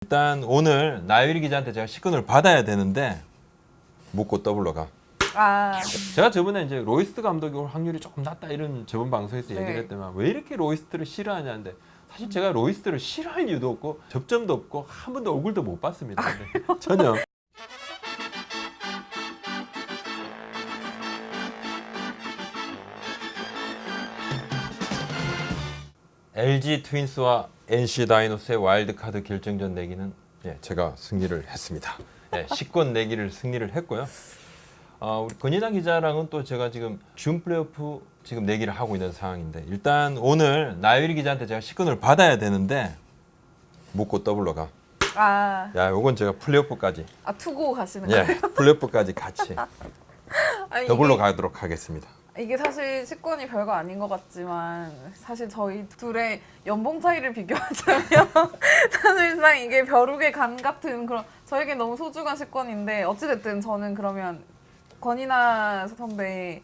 일단 오늘 나유리 기자한테 제가 식권을 받아야 되는데 묻고 더블로 가. 제가 저번에 이제 로이스트 감독이 올 확률이 조금 낮다 이런 저번 방송에서 네. 얘기를 했더만 왜 이렇게 로이스트를 싫어하냐는데 사실 제가 로이스트를 싫어할 이유도 없고 접점도 없고 한 번도 얼굴도 못 봤습니다. 근데 전혀. LG 트윈스와 NC 다이노스의 와일드카드 결정전 내기는 제가 승리를 했습니다. 식권 내기를 승리를 했고요. 우리 권희당 기자랑은 또 제가 지금 준 플레이오프 지금 내기를 하고 있는 상황인데 일단 오늘 나유리 기자한테 제가 식권을 받아야 되는데 묻고 더블로 가. 야, 요건 제가 플레이오프까지. 투고 가시는 거예요? 플레이오프까지 같이 아니, 더블로 가도록 하겠습니다. 이게 사실 식권이 별거 아닌 것 같지만 사실 저희 둘의 연봉 차이를 비교하자면 사실상 이게 벼룩의 간 같은 그런 저에게 너무 소중한 식권인데 어찌됐든 저는 그러면 권이나 선배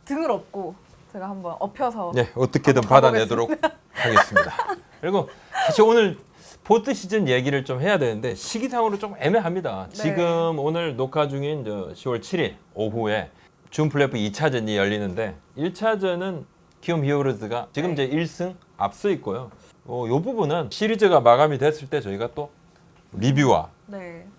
등을 업고 제가 한번 업혀서 어떻게든 받아내도록 하겠습니다. 그리고 사실 오늘 포트 시즌 얘기를 좀 해야 되는데 시기상으로 좀 애매합니다. 네. 지금 오늘 녹화 중인 10월 7일 오후에 준 플레이오프 2차전이 열리는데 1차전은 키움 히어로즈가 지금 이제 1승 앞서 있고요. 이 부분은 시리즈가 마감이 됐을 때 저희가 또 리뷰와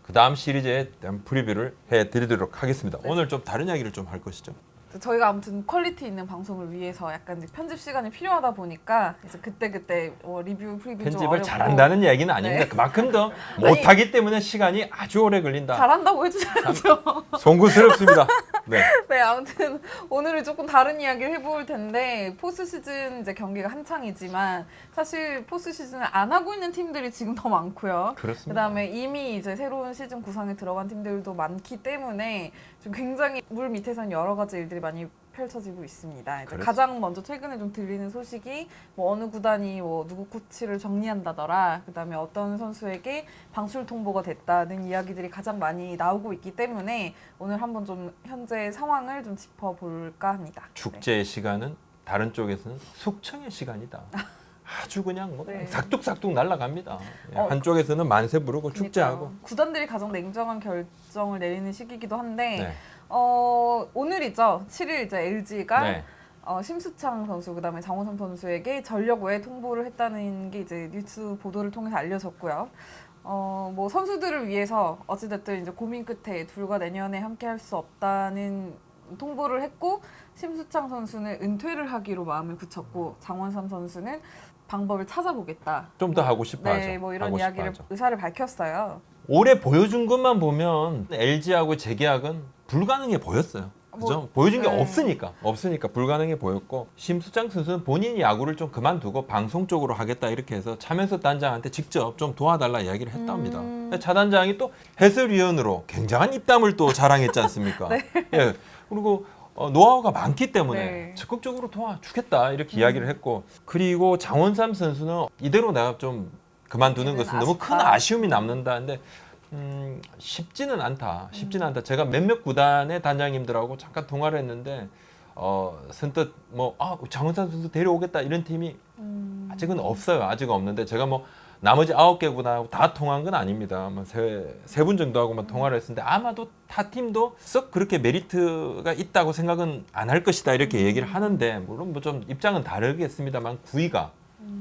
그 다음 시리즈에 대한 프리뷰를 해드리도록 하겠습니다. 네. 오늘 좀 다른 이야기를 좀 할 것이죠. 저희가 아무튼 퀄리티 있는 방송을 위해서 약간 이제 편집 시간이 필요하다 보니까 이제 그때 리뷰 프리뷰 좀 편집을 어렵고 잘한다는 이야기는 아닙니다. 네. 그만큼 더 못하기 때문에 시간이 아주 오래 걸린다. 잘한다고 해주셔야죠. 송구스럽습니다. 네. 네, 아무튼 오늘은 조금 다른 이야기를 해볼 텐데 포스트 시즌 이제 경기가 한창이지만 사실 포스트 시즌을 안 하고 있는 팀들이 지금 더 많고요. 그렇습니다. 그다음에 이미 이제 새로운 시즌 구상에 들어간 팀들도 많기 때문에 좀 굉장히 물 밑에서는 여러 가지 일들이 많이 펼쳐지고 있습니다. 이제 가장 먼저 최근에 좀 들리는 소식이 뭐 어느 구단이 뭐 누구 코치를 정리한다더라. 그다음에 어떤 선수에게 방출 통보가 됐다는 이야기들이 가장 많이 나오고 있기 때문에 오늘 한번 좀 현재 상황을 좀 짚어볼까 합니다. 축제의 시간은 다른 쪽에서는 숙청의 시간이다. 아주 그냥 뭐 싹둑싹둑 날아갑니다. 한쪽에서는 만세 부르고 축제하고. 구단들이 가장 냉정한 결정을 내리는 시기이기도 한데 네. 오늘이죠. 7일 이제 LG가 네. 심수창 선수 그다음에 장호선 선수에게 전력 외 통보를 했다는 게 이제 뉴스 보도를 통해서 알려졌고요. 뭐 선수들을 위해서 어찌됐든 이제 고민 끝에 둘과 내년에 함께 할 수 없다는 통보를 했고 심수창 선수는 은퇴를 하기로 마음을 굳혔고 장원삼 선수는 방법을 찾아보겠다. 좀 더 하고 싶어 하죠. 네, 뭐 이런 하고 이야기를 싶어 하죠. 의사를 밝혔어요. 올해 보여준 것만 보면 LG하고 재계약은 불가능해 보였어요. 그죠? 보여준 게 없으니까 불가능해 보였고 심수창 선수는 본인이 야구를 좀 그만두고 방송 쪽으로 하겠다 이렇게 해서 차명석 단장한테 직접 좀 도와달라 이야기를 했답니다. 차 단장이 또 해설위원으로 굉장한 입담을 또 자랑했지 않습니까? 예. 그리고 노하우가 많기 때문에 적극적으로 도와주겠다 이렇게 이야기를 했고 그리고 장원삼 선수는 이대로 내가 좀 그만두는 것은 너무 큰 아쉬움이 남는다는데 쉽지는 않다. 제가 몇몇 구단의 단장님들하고 잠깐 통화를 했는데 선뜻 장원삼 선수 데려오겠다 이런 팀이 아직은 없어요. 아직 없는데 제가 뭐 나머지 9개 구단하고 다 통한 건 아닙니다. 세 분 정도하고만 통화를 했는데 아마도 타 팀도 썩 그렇게 메리트가 있다고 생각은 안 할 것이다 이렇게 얘기를 하는데 물론 뭐 좀 입장은 다르겠습니다만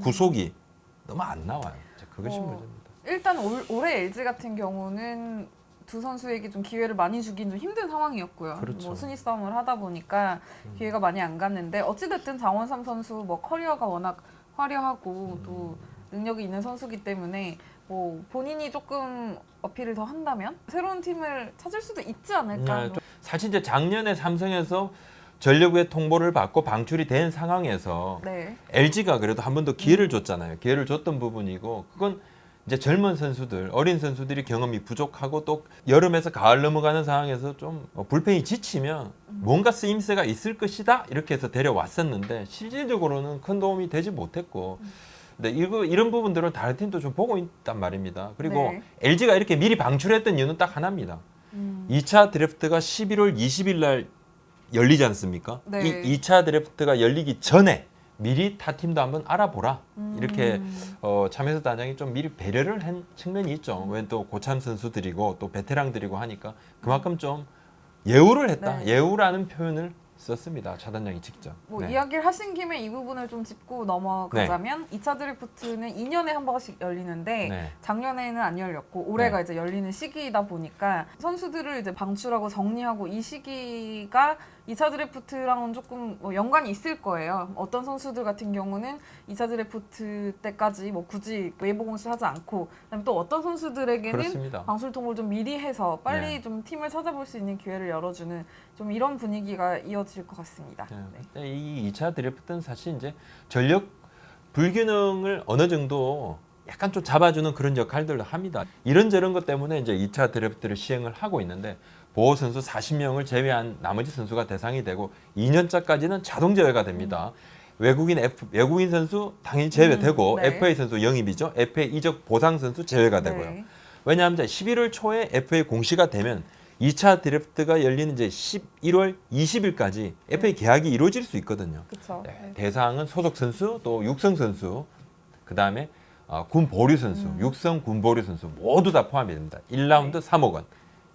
구속이 너무 안 나와요. 그것이 문제입니다. 일단 올해 LG 같은 경우는 두 선수에게 좀 기회를 많이 주긴 좀 힘든 상황이었고요. 그렇죠. 뭐 순위 싸움을 하다 보니까 기회가 많이 안 갔는데 어찌됐든 장원삼 선수 뭐 커리어가 워낙 화려하고 또 능력이 있는 선수기 때문에 뭐 본인이 조금 어필을 더 한다면 새로운 팀을 찾을 수도 있지 않을까. 사실 이제 작년에 삼성에서 전력외 통보를 받고 방출이 된 상황에서 LG가 그래도 한 번 더 기회를 줬잖아요. 기회를 줬던 부분이고 그건 이제 젊은 선수들, 어린 선수들이 경험이 부족하고 또 여름에서 가을 넘어가는 상황에서 좀 불펜이 지치면 뭔가 쓰임새가 있을 것이다 이렇게 해서 데려왔었는데 실질적으로는 큰 도움이 되지 못했고 근데 이런 부분들은 다른 팀도 좀 보고 있단 말입니다. 그리고 LG가 이렇게 미리 방출했던 이유는 딱 하나입니다. 2차 드래프트가 11월 20일 날 열리지 않습니까? 이 2차 드래프트가 열리기 전에 미리 타 팀도 한번 알아보라. 이렇게 참여해서 단장이 좀 미리 배려를 한 측면이 있죠. 왜 또 고참 선수들이고 또 베테랑들이고 하니까 그만큼 좀 예우를 했다. 네. 예우라는 표현을 썼습니다. 차 단장이 직접. 뭐 네. 이야기를 하신 김에 이 부분을 좀 짚고 넘어가자면 2차 드래프트는 2년에 한 번씩 열리는데 네. 작년에는 안 열렸고 올해가 네. 이제 열리는 시기이다 보니까 선수들을 이제 방출하고 정리하고 이 시기가 2차 드래프트랑은 조금 뭐 연관이 있을 거예요. 어떤 선수들 같은 경우는 2차 드래프트 때까지 뭐 굳이 웨이버 공시를 하지 않고 그다음에 또 어떤 선수들에게는 그렇습니다. 방출 통보를 좀 미리 해서 빨리 네. 좀 팀을 찾아볼 수 있는 기회를 열어주는 좀 이런 분위기가 이어질 것 같습니다. 네. 이 2차 드래프트는 사실 이제 전력 불균형을 어느 정도 약간 좀 잡아주는 그런 역할들을 합니다. 이런저런 것 때문에 이제 2차 드래프트를 시행을 하고 있는데 보호 선수 40명을 제외한 나머지 선수가 대상이 되고 2년차까지는 자동 제외가 됩니다. 외국인 선수 당연히 제외되고 네. FA 선수 영입이죠. FA 이적 보상 선수 제외가 되고요. 네. 왜냐하면 이제 11월 초에 FA 공시가 되면 2차 드래프트가 열리는 이제 11월 20일까지 FA 계약이 이루어질 수 있거든요. 그렇죠. 네, 대상은 소속 선수 또 육성 선수 그다음에 군 보류 선수, 육성 군 보류 선수 모두 다 포함이 됩니다. 1라운드 3억 원,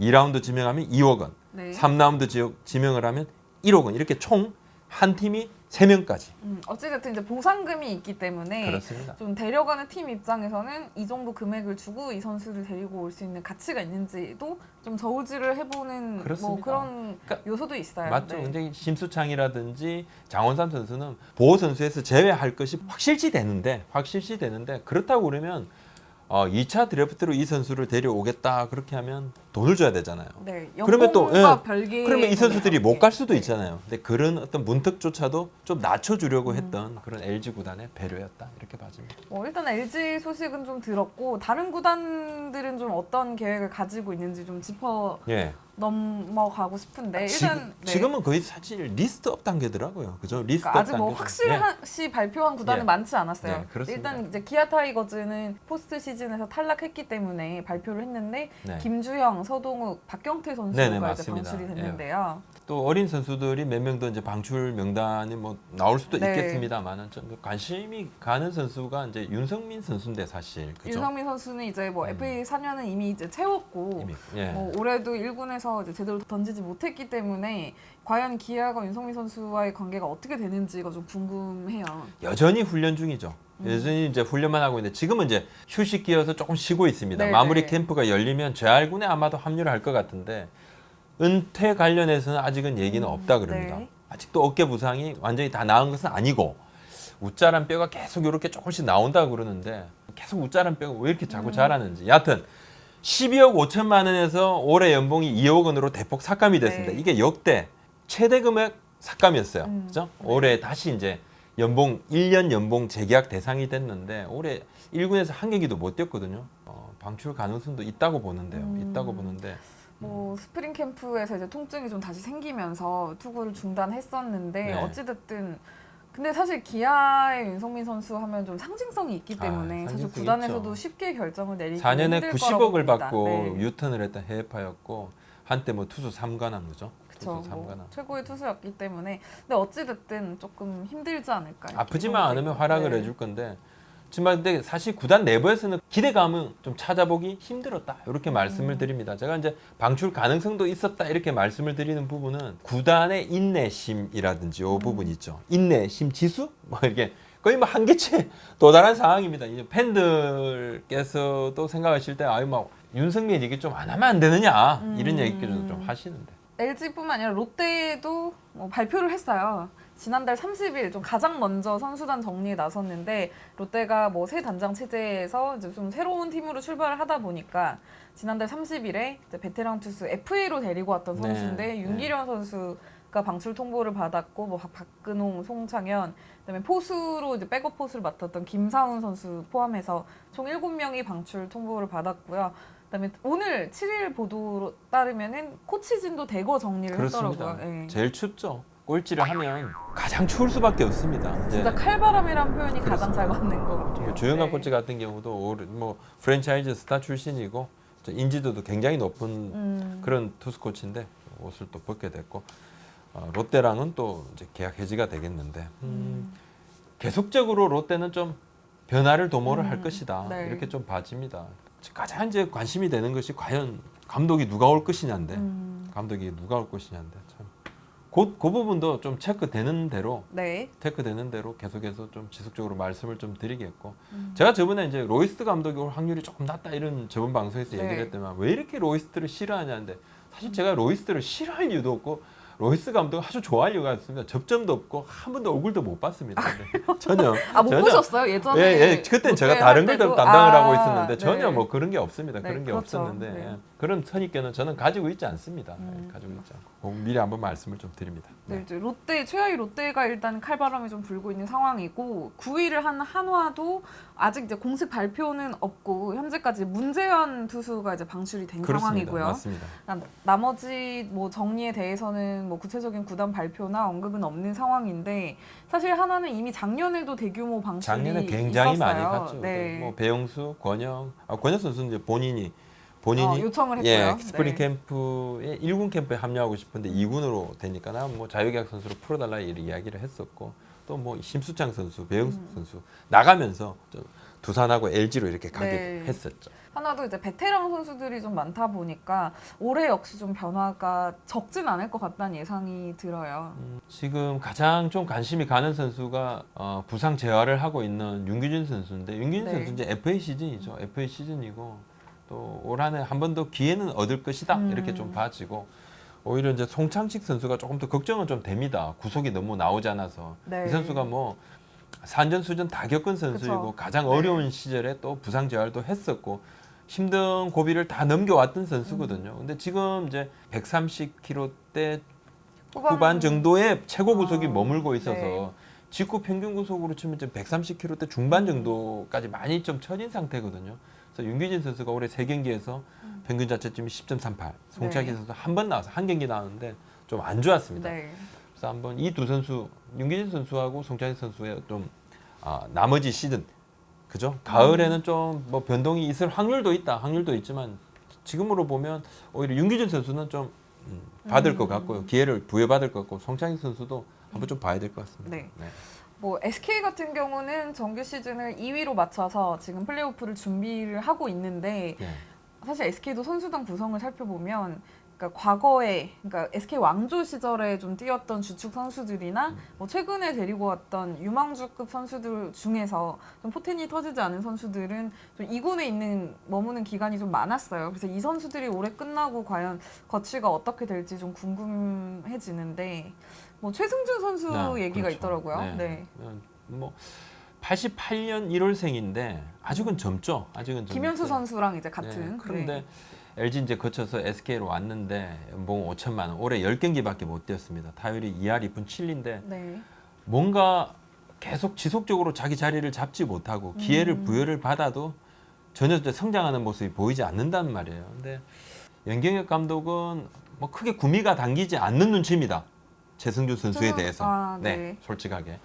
2라운드 지명하면 2억 원, 네. 3라운드 지명을 하면 1억 원 이렇게 총 한 팀이 3명까지. 어찌됐든 이제 보상금이 있기 때문에 그렇습니다. 좀 데려가는 팀 입장에서는 이 정도 금액을 주고 이 선수를 데리고 올 수 있는 가치가 있는지도 좀 저울질을 해보는 뭐 그렇습니다. 그런 그러니까 요소도 있어요. 맞죠. 네. 굉장히 심수창이라든지 장원삼 선수는 보호 선수에서 제외할 것이 확실시 되는데 그렇다고 그러면 2차 드래프트로 이 선수를 데려오겠다 그렇게 하면 돈을 줘야 되잖아요. 네, 그러면 또 연봉과 별개. 그러면 이 선수들이 못 갈 수도 네. 있잖아요. 근데 그런 어떤 문턱조차도 좀 낮춰주려고 했던 그런 LG 구단의 배려였다 이렇게 봐집니다. 일단 LG 소식은 좀 들었고 다른 구단들은 좀 어떤 계획을 가지고 있는지 좀 짚어 예. 넘어가고 싶은데 일단 네. 지금은 거의 사실 리스트업 단계더라고요. 그죠? 리스트업 그러니까 아직 뭐 단계죠. 확실시 발표한 구단은 예. 많지 않았어요. 네, 그렇습니다. 일단 이제 기아 타이거즈는 포스트 시즌에서 탈락했기 때문에 발표를 했는데 네. 김주영, 서동욱, 박경태 선수가 네네, 이제 맞습니다. 방출이 됐는데요. 또 어린 선수들이 몇 명 더 이제 방출 명단이 뭐 나올 수도 네. 있겠습니다만은 좀 관심이 가는 선수가 이제 윤성민 선수인데 사실 그죠? 윤성민 선수는 이제 뭐 FA 4년은 이미 이제 채웠고 이미, 예. 뭐 올해도 1군에서 이제 제대로 던지지 못했기 때문에 과연 기아가 윤성민 선수와의 관계가 어떻게 되는지가 좀 궁금해요. 여전히 훈련 중이죠. 여전히 이제 훈련만 하고 있는데 지금은 이제 휴식기여서 조금 쉬고 있습니다. 네, 마무리 네. 캠프가 열리면 재활군에 아마도 합류를 할 것 같은데 은퇴 관련해서는 아직은 얘기는 없다 그럽니다. 네. 아직도 어깨 부상이 완전히 다 나은 것은 아니고 웃자란 뼈가 계속 이렇게 조금씩 나온다 그러는데 계속 웃자란 뼈가 왜 이렇게 자꾸 자라는지 여하튼 12억 5천만 원에서 올해 연봉이 2억 원으로 대폭 삭감이 됐습니다. 네. 이게 역대 최대 금액 삭감이었어요. 그죠? 네. 올해 다시 이제 연봉 1년 연봉 재계약 대상이 됐는데 올해 1군에서 한 경기도 못 뛰었거든요. 방출 가능성도 있다고 보는데요. 있다고 보는데 뭐 스프링 캠프에서 이제 통증이 좀 다시 생기면서 투구를 중단했었는데 네. 어찌됐든 근데 사실 기아의 윤성민 선수 하면 좀 상징성이 있기 때문에 사실 상징성이 구단에서도 있죠. 쉽게 결정을 내리기 4년에 힘들 거라고 90억을 봅니다. 받고 네. 유턴을 했던 해외파였고 한때 뭐 투수 3관왕 그죠? 그쵸, 투수 3관왕. 뭐 최고의 투수였기 때문에 근데 어찌됐든 조금 힘들지 않을까 아프지만 않으면 활약을 네. 해줄 건데 지만 근데 사실 구단 내부에서는 기대감은 좀 찾아보기 힘들었다 이렇게 말씀을 드립니다. 제가 이제 방출 가능성도 있었다 이렇게 말씀을 드리는 부분은 구단의 인내심이라든지 이 부분 있죠. 인내심 지수 뭐 이렇게 거의 뭐 한계치에 도달한 상황입니다. 이제 팬들께서도 생각하실 때 아유 막 윤석민 얘기 좀 안 하면 안 되느냐 이런 얘기도 좀 하시는데. LG뿐만 아니라 롯데도 뭐 발표를 했어요. 지난달 30일 좀 가장 먼저 선수단 정리에 나섰는데 롯데가 뭐 새 단장 체제에서 이제 좀 새로운 팀으로 출발을 하다 보니까 지난달 30일에 이제 베테랑 투수 FA로 데리고 왔던 네, 선수인데 네. 윤기련 선수가 방출 통보를 받았고 뭐 박근홍, 송창현 그다음에 포수로 이제 백업 포수를 맡았던 김사훈 선수 포함해서 총 7명이 방출 통보를 받았고요. 그다음에 오늘 7일 보도로 따르면은 코치진도 대거 정리를 그렇습니다. 했더라고요. 예. 제일 춥죠. 꼴찌를 하면 가장 추울 수밖에 없습니다. 진짜 네. 칼바람이라는 표현이 가장 잘 맞는 것 같아요. 뭐 조영관 네. 코치 같은 경우도 올해 뭐 프랜차이즈 스타 출신이고 인지도도 굉장히 높은 그런 투수 코치인데 옷을 또 벗게 됐고 롯데랑은 또 이제 계약 해지가 되겠는데 계속적으로 롯데는 좀 변화를 도모를 할 것이다. 네. 이렇게 좀 봐집니다. 가장 이제 관심이 되는 것이 과연 감독이 누가 올 것이냐인데 감독이 누가 올 것이냐인데 참. 그 부분도 좀 체크되는 대로 네. 계속해서 좀 지속적으로 말씀을 좀 드리겠고 제가 저번에 이제 로이스트 감독이 올 확률이 조금 낮다 이런 저번 방송에서 네. 얘기를 했더만 왜 이렇게 로이스트를 싫어하냐는데 사실 제가 로이스트를 싫어할 이유도 없고 로이스 감독을 아주 좋아할 이유가 있습니다. 접점도 없고 한 번도 얼굴도 못 봤습니다. 전혀. 못 전혀. 보셨어요? 예전에? 예, 그땐 제가 롯데 다른 할 걸 때도? 담당을 하고 있었는데 전혀 네. 뭐 그런 게 없습니다. 네, 그런 게 그렇죠. 없었는데 네. 예. 그런 선입견은 저는 가지고 있지 않습니다. 가지고 있지 않고 미리 한번 말씀을 좀 드립니다. 네, 이제 최하위 롯데가 일단 칼바람이 좀 불고 있는 상황이고 9위를 한 한화도 아직 이제 공식 발표는 없고 현재까지 문재현 투수가 이제 방출이 된 그렇습니다. 상황이고요. 맞습니다. 나머지 뭐 정리에 대해서는 뭐 구체적인 구단 발표나 언급은 없는 상황인데 사실 한화는 이미 작년에도 대규모 방출이 작년에 굉장히 있었어요. 많이 갔죠. 네. 뭐 배영수, 권영 선수는 이제 본인이 요청을 했고요. 예, 스프링 네. 캠프에 1군 캠프에 합류하고 싶은데 2군으로 되니까 나 뭐 자유계약 선수로 풀어달라 이런 이야기를 했었고 또 뭐 심수창 선수, 배영수 선수 나가면서 좀 두산하고 LG로 이렇게 가게 네. 했었죠. 하나도 이제 베테랑 선수들이 좀 많다 보니까 올해 역시 좀 변화가 적진 않을 것 같다는 예상이 들어요. 지금 가장 좀 관심이 가는 선수가 부상 재활을 하고 있는 윤규진 선수인데 윤규진 네. 선수 이제 FA 시즌이죠. FA 시즌이고 또 올 한해 한 번 더 기회는 얻을 것이다 이렇게 좀 봐지고 오히려 이제 송창식 선수가 조금 더 걱정은 좀 됩니다. 구속이 너무 나오지 않아서 네. 이 선수가 뭐 산전수전 다 겪은 선수이고 그쵸. 가장 네. 어려운 시절에 또 부상 재활도 했었고 힘든 고비를 다 넘겨왔던 선수거든요. 근데 지금 이제 130km대 후반 정도의 최고 구속이 머물고 있어서 네. 직구 평균 구속으로 치면 이제 130km대 중반 정도까지 많이 좀 처진 상태거든요. 그래서 윤규진 선수가 올해 3경기에서 평균 자책점이 10.38, 송창기 네. 선수 한 번 나와서 한 경기 나왔는데 좀 안 좋았습니다. 네. 그래서 한번 이 두 선수 윤규진 선수하고 송창기 선수의 좀 나머지 시즌 그죠? 가을에는 좀 뭐 변동이 있을 확률도 있지만 지금으로 보면 오히려 윤규진 선수는 좀 받을 것 같고요. 기회를 부여받을 것 같고 송창기 선수도 한번 좀 봐야 될 것 같습니다. 네. 뭐 SK 같은 경우는 정규 시즌을 2위로 맞춰서 지금 플레이오프를 준비를 하고 있는데 네. 사실 SK도 선수단 구성을 살펴보면 그러니까 과거에 그러니까 SK 왕조 시절에 좀 뛰었던 주축 선수들이나 뭐 최근에 데리고 왔던 유망주급 선수들 중에서 좀 포텐이 터지지 않은 선수들은 좀 2군에 머무는 기간이 좀 많았어요. 그래서 이 선수들이 올해 끝나고 과연 거취가 어떻게 될지 좀 궁금해지는데 뭐 최승준 선수 얘기가 그렇죠. 있더라고요. 네. 뭐 88년 1월생인데 아직은 젊죠. 김현수 선수랑 이제 같은. 네. 그런데 LG 이제 거쳐서 SK로 왔는데 연봉 5천만 원. 올해 10경기밖에 못 뛰었습니다. 타율이 2할 2푼 7리인데 네. 뭔가 계속 지속적으로 자기 자리를 잡지 못하고 기회를 부여를 받아도 전혀 이제 성장하는 모습이 보이지 않는단 말이에요. 근데 연경혁 감독은 뭐 크게 구미가 당기지 않는 눈치입니다. 최승준 선수에 대해서. 네. 솔직하게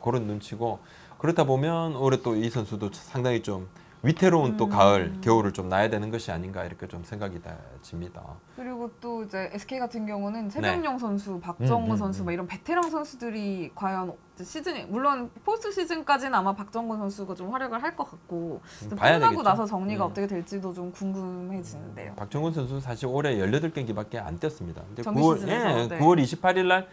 그런 눈치고 그렇다 보면 올해 또 이 선수도 상당히 좀 위태로운 또 가을, 겨울을 좀 나야 되는 것이 아닌가 이렇게 좀 생각이 듭니다. 그리고 또 이제 SK 같은 경우는 최병용 선수, 박정근 선수 막 이런 베테랑 선수들이 과연 시즌에 물론 포스트 시즌까지는 아마 박정근 선수가 좀 활약을 할 것 같고 봐야 끝나고 되겠죠. 나서 정리가 어떻게 될지도 좀 궁금해지는데요. 박정근 선수 사실 올해 18경기밖에 안 뛰었습니다. 근데 정규 시즌에서, 네. 9월 28일 날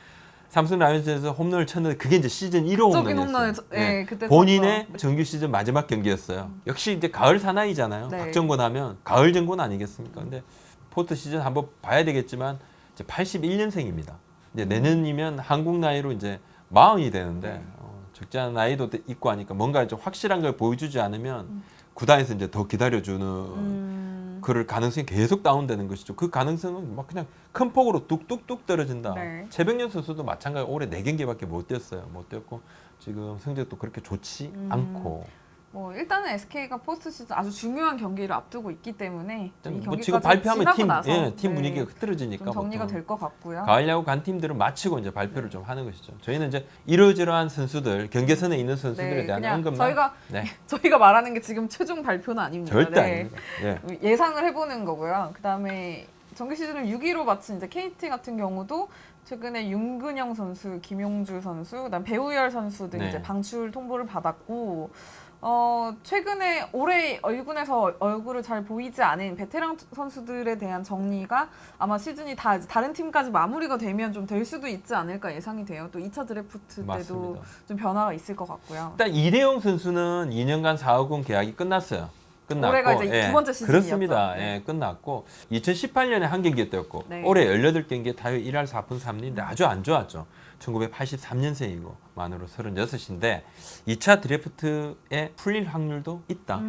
삼성 라이온즈에서 홈런을 쳤는데 그게 이제 시즌 1호 적인 홈런이었어요. 홈런을 그때 본인의 쳤죠. 정규 시즌 마지막 경기였어요. 역시 이제 가을 사나이잖아요. 네. 박정권 하면 가을 정권 아니겠습니까? 근데 포스트 시즌 한번 봐야 되겠지만 이제 81년생입니다. 이제 내년이면 한국 나이로 이제 40이 되는데 적지 않은 나이도 있고 하니까 뭔가 좀 확실한 걸 보여주지 않으면 구단에서 이제 더 기다려주는 그럴 가능성이 계속 다운되는 것이죠. 그 가능성은 막 그냥 큰 폭으로 뚝뚝뚝 떨어진다. 네. 최병현 선수도 마찬가지 올해 4경기밖에 못 뛰었어요. 못 뛰었고 지금 성적도 그렇게 좋지 않고. 뭐 일단은 SK가 포스트 시즌 아주 중요한 경기를 앞두고 있기 때문에 이 뭐 경기까지 지금 발표하면 지나고 나서 팀 분위기가 흐트러지니까 좀 정리가 보통. 될 것 같고요. 가을 야구 간 팀들은 마치고 이제 발표를 좀 하는 것이죠. 저희는 이제 이러저러한 선수들, 경계선에 있는 선수들에 대한 그냥 언급만 저희가 말하는 게 지금 최종 발표는 아닙니다. 절대 아닙니다. 예. 예상을 해보는 거고요. 그다음에 정규 시즌을 6위로 마친 이제 KT 같은 경우도 최근에 윤근영 선수, 김용주 선수, 그다음 배우열 선수 등 네. 이제 방출 통보를 받았고 최근에 올해 얼군에서 얼굴을 잘 보이지 않은 베테랑 선수들에 대한 정리가 아마 시즌이 다 이제 다른 팀까지 마무리가 되면 좀 될 수도 있지 않을까 예상이 돼요. 또 2차 드래프트 때도 맞습니다. 좀 변화가 있을 것 같고요. 일단 이대용 선수는 2년간 4억 원 계약이 끝났어요. 끝났고, 올해가 이제 두 번째 시즌이었죠. 그렇습니다. 네. 예, 끝났고 2018년에 한 경기 뛰었고 네. 올해 18경기에 타율 1할 4푼 3리인데 아주 안 좋았죠. 1983년생이고 만으로 36인데 2차 드래프트에 풀릴 확률도 있다.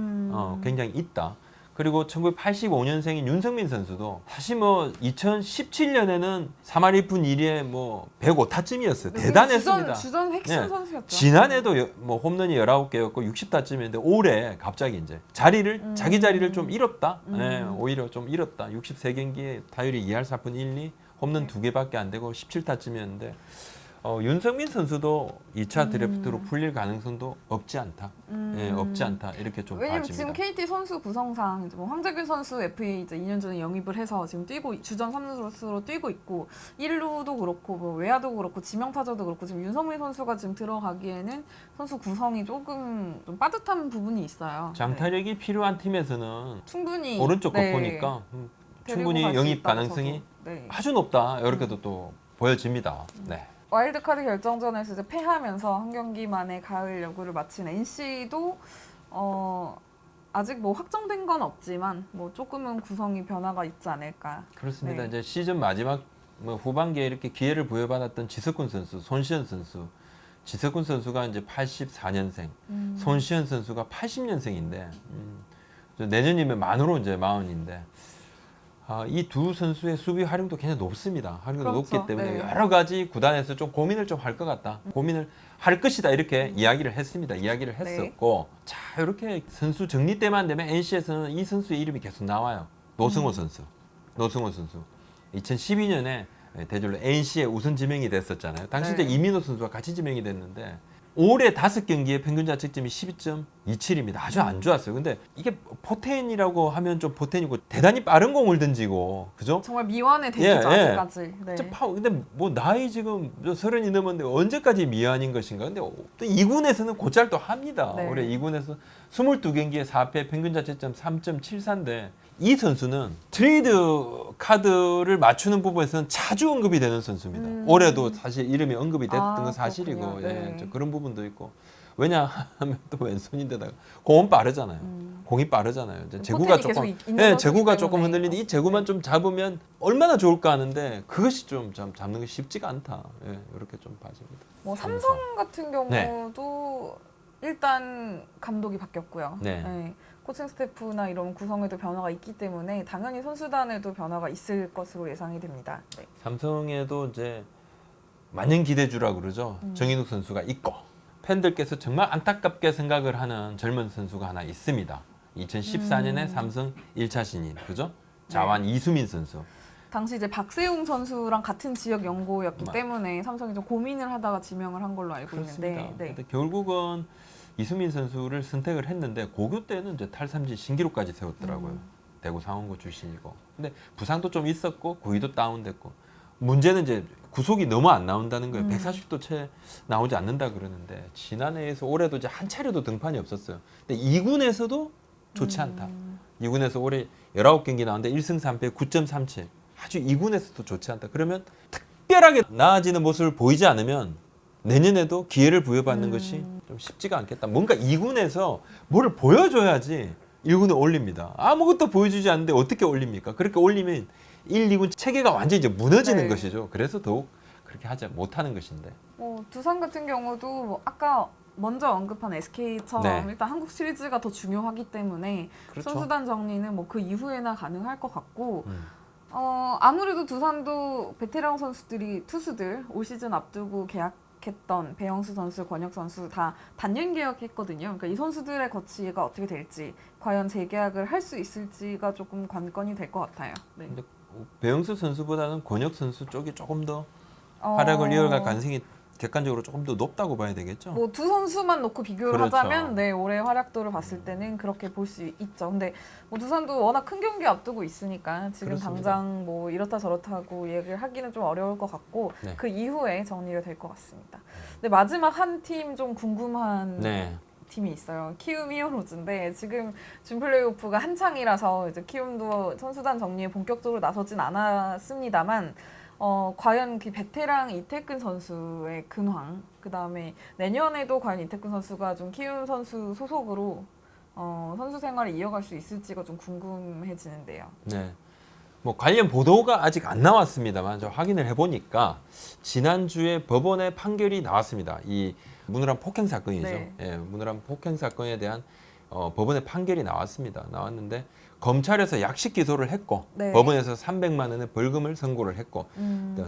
굉장히 있다. 그리고 1985년생인 윤성민 선수도 사실 뭐 2017년에는 3할 2푼 1리에 뭐 105타쯤이었어요. 대단했습니다. 주전 핵심 네. 선수였죠. 지난해도 뭐 홈런이 19개였고 60타쯤이었는데 올해 갑자기 이제 자리를 자기 자리를 좀 잃었다. 예, 오히려 좀 잃었다. 63경기에 타율이 2할 4푼 1리, 홈런 2개밖에 안 되고 17타쯤이었는데 윤성민 선수도 2차 드래프트로 풀릴 가능성도 없지 않다. 예, 없지 않다. 이렇게 좀 왜냐면 봐집니다. 지금 KT 선수 구성상 이제 뭐 황재균 선수 FA 이제 2년 전에 영입을 해서 지금 뛰고 주전 3루수로 뛰고 있고 1루도 그렇고 뭐 외야도 그렇고 지명 타자도 그렇고 지금 윤성민 선수가 지금 들어가기에는 선수 구성이 조금 좀 빠듯한 부분이 있어요. 네. 장타력이 필요한 팀에서는 충분히 오른쪽 거 네, 보니까 데리고 충분히 갈수 영입 있다고 가능성이 저도. 네. 아주 높다. 이렇게도 또 보여집니다. 네. 와일드카드 결정전에서 이제 패하면서 한 경기만에 가을 야구를 마친 NC도 아직 뭐 확정된 건 없지만 뭐 조금은 구성이 변화가 있지 않을까. 그렇습니다. 네. 이제 시즌 마지막 뭐 후반기에 이렇게 기회를 부여받았던 지석군 선수, 손시현 선수. 지석군 선수가 이제 84년생, 손시현 선수가 80년생인데 내년이면 만으로 이제 40인데 이 두 선수의 수비 활용도 굉장히 높습니다. 활용도 그렇죠. 높기 때문에 네. 여러 가지 구단에서 좀 고민을 좀 할 것 같다. 고민을 할 것이다 이렇게 이야기를 했습니다. 이야기를 했었고 자 이렇게 선수 정리 때만 되면 NC에서는 이 선수의 이름이 계속 나와요. 노승호 선수. 노승호 선수. 2012년에 대졸로 NC의 우선 지명이 됐었잖아요. 당시 네. 이제 이민호 선수와 같이 지명이 됐는데 올해 5경기에 평균 자책점이 12.27입니다. 아주 안 좋았어요. 근데 이게 포텐이라고 하면 좀 포텐이고 대단히 빠른 공을 던지고 그죠? 정말 미완의 대기죠 예, 예. 아직까지. 네. 근데 뭐 나이 지금 30이 넘었는데 언제까지 미완인 것인가? 근데 또 2군에서는 곧잘 또 합니다. 네. 올해 2군에서 22경기에 4패 평균 자책점 3.74인데 이 선수는 트레이드 카드를 맞추는 부분에서는 자주 언급이 되는 선수입니다. 올해도 사실 이름이 언급이 됐던 건 사실이고 그렇군요. 네. 예, 그런 부분도 있고 왜냐하면 또 왼손인데다가 공은 빠르잖아요. 공이 빠르잖아요. 이제 제구가 포텐이 조금 계속 있는 예, 선수이기 제구가 조금 때문에. 흔들리는데 이 제구만 좀 잡으면 얼마나 좋을까 하는데 그것이 좀 잡는 게 쉽지가 않다. 예, 이렇게 좀 봐집니다. 뭐 삼성 같은 경우도 일단 감독이 바뀌었고요. 네. 코칭 스태프나 이런 구성에도 변화가 있기 때문에 당연히 선수단에도 변화가 있을 것으로 예상이 됩니다. 네. 삼성에도 이제 만년 기대주라고 그러죠. 정인욱 선수가 있고 팬들께서 정말 안타깝게 생각을 하는 젊은 선수가 하나 있습니다. 2014년에 삼성 1차 신인, 그죠? 자완 이수민 선수. 당시 이제 박세웅 선수랑 같은 지역 연고였기 때문에 삼성이 좀 고민을 하다가 지명을 한 걸로 알고 그렇습니다. 있는데. 네. 근데 결국은 이수민 선수를 선택을 했는데 고교 때는 이제 탈삼진 신기록까지 세웠더라고요. 대구 상원고 출신이고. 근데 부상도 좀 있었고 구위도 다운됐고. 문제는 이제 구속이 너무 안 나온다는 거예요. 140도 채 나오지 않는다 그러는데 지난해에서 올해도 이제 한 차례도 등판이 없었어요. 근데 2군에서도 좋지 않다. 2군에서 올해 19경기 나왔는데 1승 3패 9.37. 아주 2군에서도 좋지 않다. 그러면 특별하게 나아지는 모습을 보이지 않으면 내년에도 기회를 부여받는 것이 좀 쉽지가 않겠다. 뭔가 2군에서 뭐를 보여줘야지 1군에 올립니다. 아무것도 보여주지 않는데 어떻게 올립니까? 그렇게 올리면 1, 2군 체계가 완전히 이제 무너지는 네. 것이죠. 그래서 더욱 그렇게 하지 못하는 것인데. 두산 같은 경우도 뭐 아까 먼저 언급한 SK처럼 네. 일단 한국 시리즈가 더 중요하기 때문에 그렇죠. 선수단 정리는 뭐 그 이후에나 가능할 것 같고 아무래도 두산도 베테랑 선수들이 투수들 올 시즌 앞두고 계약했던 배영수 선수, 권혁 선수 다 단년 계약했거든요. 그러니까 이 선수들의 거치가 어떻게 될지 과연 재계약을 할 수 있을지가 조금 관건이 될 것 같아요. 네. 근데 배영수 선수보다는 권혁 선수 쪽이 조금 더 활약을 이어갈 가능성이 객관적으로 조금 더 높다고 봐야 되겠죠. 뭐 두 선수만 놓고 비교를 그렇죠. 하자면 네, 올해 활약도를 봤을 때는 그렇게 볼 수 있죠. 근데 뭐 두산도 워낙 큰 경기 앞두고 있으니까 지금 그렇습니다. 당장 뭐 이렇다 저렇다고 얘기를 하기는 좀 어려울 것 같고 네. 그 이후에 정리가 될 것 같습니다. 근데 마지막 한 팀 좀 궁금한 네. 팀이 있어요. 키움 히어로즈인데 지금 준 플레이오프가 한창이라서 이제 키움도 선수단 정리에 본격적으로 나서진 않았습니다만 과연 그 베테랑 이태근 선수의 근황, 그 다음에 내년에도 과연 이태근 선수가 좀 키움 선수 소속으로 선수 생활을 이어갈 수 있을지가 좀 궁금해지는데요. 네. 뭐 관련 보도가 아직 안 나왔습니다만 저 확인을 해보니까 지난주에 법원의 판결이 나왔습니다. 이 문우람 폭행 사건이죠. 네. 예, 문우람 폭행 사건에 대한 법원의 판결이 나왔습니다. 나왔는데 검찰에서 약식 기소를 했고 네. 법원에서 300만 원의 벌금을 선고를 했고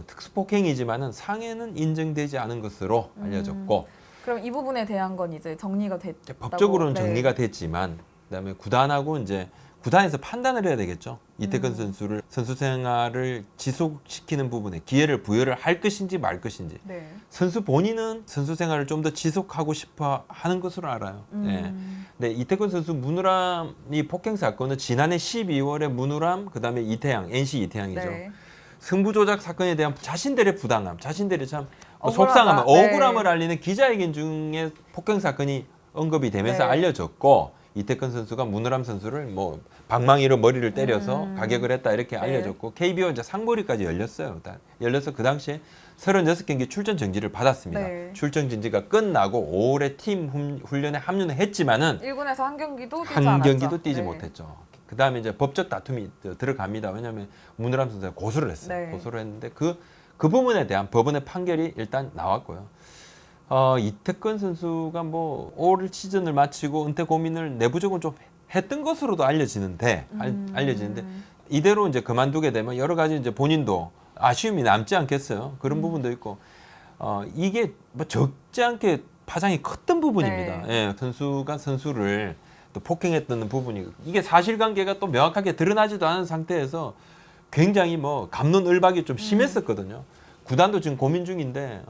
특수폭행이지만은 상해는 인정되지 않은 것으로 알려졌고 그럼 이 부분에 대한 건 이제 정리가 됐다고? 법적으로는 네. 정리가 됐지만 그다음에 구단하고 이제 구단에서 판단을 해야 되겠죠. 이태근 선수를 선수 생활을 지속시키는 부분에 기회를 부여를 할 것인지 말 것인지. 네. 선수 본인은 선수 생활을 좀 더 지속하고 싶어 하는 것으로 알아요. 예. 네, 이태근 선수 문우람이 폭행 사건은 지난해 12월에 문우람 그다음에 이태양, NC 이태양이죠. 네. 승부 조작 사건에 대한 자신들의 부당함, 자신들의 참 억울하다. 속상함, 네. 억울함을 알리는 기자회견 중에 폭행 사건이 언급이 되면서 네. 알려졌고 이태근 선수가 문우람 선수를 뭐 방망이로 머리를 때려서 가격을 했다 이렇게 네. 알려졌고 KBO 이제 상무리까지 열렸어요. 열려서 그 당시에 36경기 출전 정지를 받았습니다. 네. 출전 정지가 끝나고 5월에 팀 훈련에 합류는 했지만은 1군에서 한 경기도 뛰지 한 않았죠. 경기도 뛰지 네. 못했죠. 그 다음에 이제 법적 다툼이 들어갑니다. 왜냐하면 문우람 선수가 고소를 했어요. 네. 고소를 했는데 그 부분에 대한 법원의 판결이 일단 나왔고요. 이태근 선수가 뭐 올 시즌을 마치고 은퇴 고민을 내부적으로 좀 했던 것으로도 알려지는데 이대로 이제 그만두게 되면 여러 가지 이제 본인도 아쉬움이 남지 않겠어요. 그런 부분도 있고 이게 뭐 적지 않게 파장이 컸던 부분입니다. 네. 예, 선수가 선수를 또 폭행했던 부분이 이게 사실관계가 또 명확하게 드러나지도 않은 상태에서 굉장히 뭐 갑론을박이 좀 심했었거든요. 구단도 지금 고민 중인데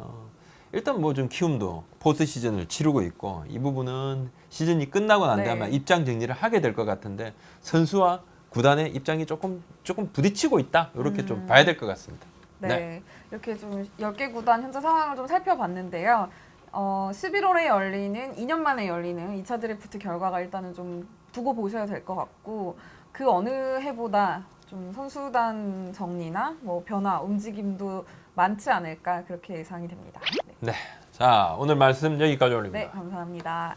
일단 뭐 좀 키움도 포스트 시즌을 치르고 있고 이 부분은 시즌이 끝나고 난 네. 다음에 입장 정리를 하게 될 것 같은데 선수와 구단의 입장이 조금 부딪히고 있다 이렇게 좀 봐야 될 것 같습니다. 네. 이렇게 좀 10개 구단 현재 상황을 좀 살펴봤는데요. 11월에 열리는 2년 만에 열리는 2차 드래프트 결과가 일단은 좀 두고 보셔야 될 것 같고 그 어느 해보다 좀 선수단 정리나 뭐 변화, 움직임도 많지 않을까 그렇게 예상이 됩니다. 네, 자 오늘 말씀 여기까지 올립니다. 네 감사합니다.